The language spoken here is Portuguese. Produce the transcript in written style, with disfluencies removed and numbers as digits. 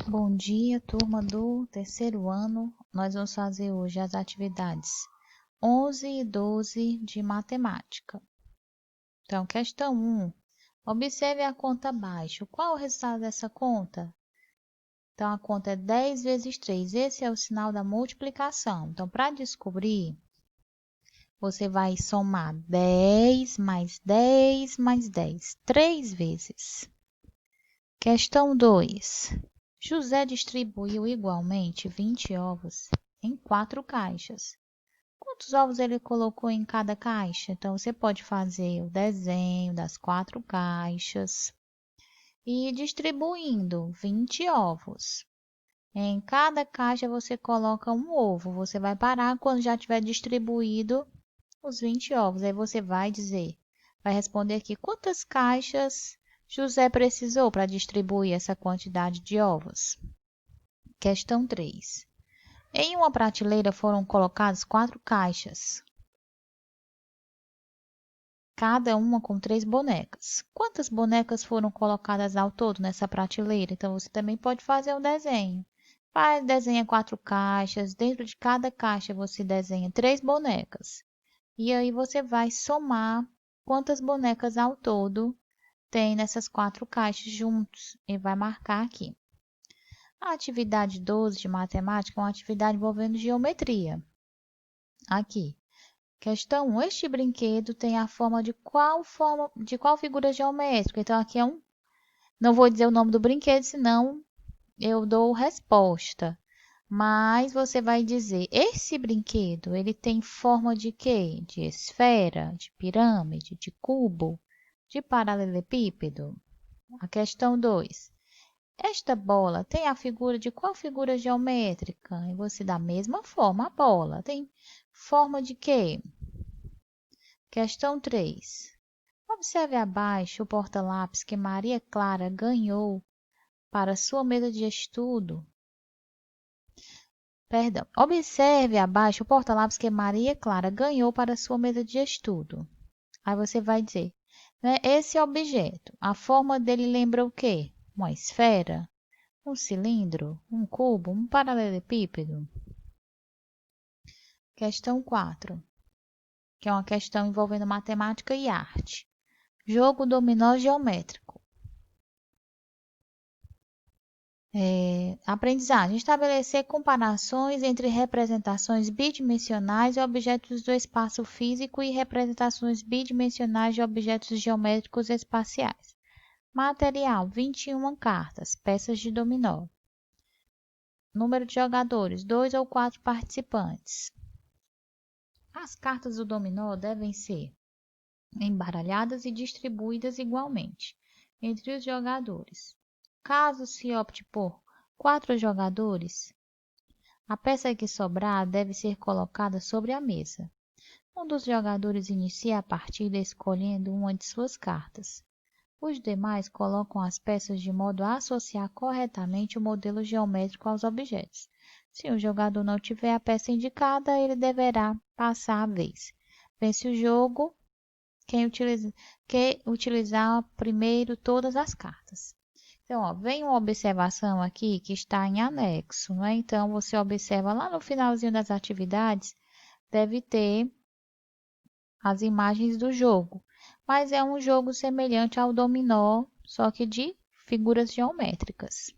Bom dia, turma do terceiro ano. Nós vamos fazer hoje as atividades 11 e 12 de matemática. Então, questão 1. Observe a conta abaixo. Qual é o resultado dessa conta? Então, a conta é 10 vezes 3. Esse é o sinal da multiplicação. Então, para descobrir, você vai somar 10 mais 10 mais 10, 3 vezes. Questão 2. José distribuiu igualmente 20 ovos em 4 caixas. Quantos ovos ele colocou em cada caixa? Então, você pode fazer o desenho das 4 caixas e ir distribuindo 20 ovos. Em cada caixa você coloca um ovo. Você vai parar quando já tiver distribuído os 20 ovos. Aí você vai responder aqui quantas caixas José precisou para distribuir essa quantidade de ovos. Questão 3. Em uma prateleira foram colocadas 4 caixas, cada uma com 3 bonecas. Quantas bonecas foram colocadas ao todo nessa prateleira? Então, você também pode fazer um desenho. Desenha 4 caixas, dentro de cada caixa você desenha 3 bonecas. E aí você vai somar quantas bonecas ao todo tem nessas 4 caixas juntos e vai marcar aqui. A atividade 12 de matemática é uma atividade envolvendo geometria. Aqui, questão 1. Este brinquedo tem a forma de qual figura geométrica? Então, aqui não vou dizer o nome do brinquedo, senão eu dou resposta. Mas você vai dizer, esse brinquedo, ele tem forma de quê? De esfera, de pirâmide, de cubo, de paralelepípedo? A questão 2. Esta bola tem a figura de qual figura geométrica? E você, da mesma forma, a bola tem forma de quê? Questão 3. Observe abaixo o porta-lápis que Maria Clara ganhou para sua mesa de estudo. Perdão. Observe abaixo o porta-lápis que Maria Clara ganhou para sua mesa de estudo. Aí você vai dizer, né, esse objeto, a forma dele lembra o quê? Uma esfera? Um cilindro? Um cubo? Um paralelepípedo? Questão 4, que é uma questão envolvendo matemática e arte. Jogo dominó geométrico. Aprendizagem. Estabelecer comparações entre representações bidimensionais de objetos do espaço físico e representações bidimensionais de objetos geométricos espaciais. Material: 21 cartas, peças de dominó. Número de jogadores: 2 ou 4 participantes. As cartas do dominó devem ser embaralhadas e distribuídas igualmente entre os jogadores. Caso se opte por 4 jogadores, a peça que sobrar deve ser colocada sobre a mesa. Um dos jogadores inicia a partida escolhendo uma de suas cartas. Os demais colocam as peças de modo a associar corretamente o modelo geométrico aos objetos. Se o jogador não tiver a peça indicada, ele deverá passar a vez. Vence o jogo quem utilizar primeiro todas as cartas. Então, vem uma observação aqui que está em anexo, né? Então, você observa lá no finalzinho das atividades, deve ter as imagens do jogo. Mas é um jogo semelhante ao dominó, só que de figuras geométricas.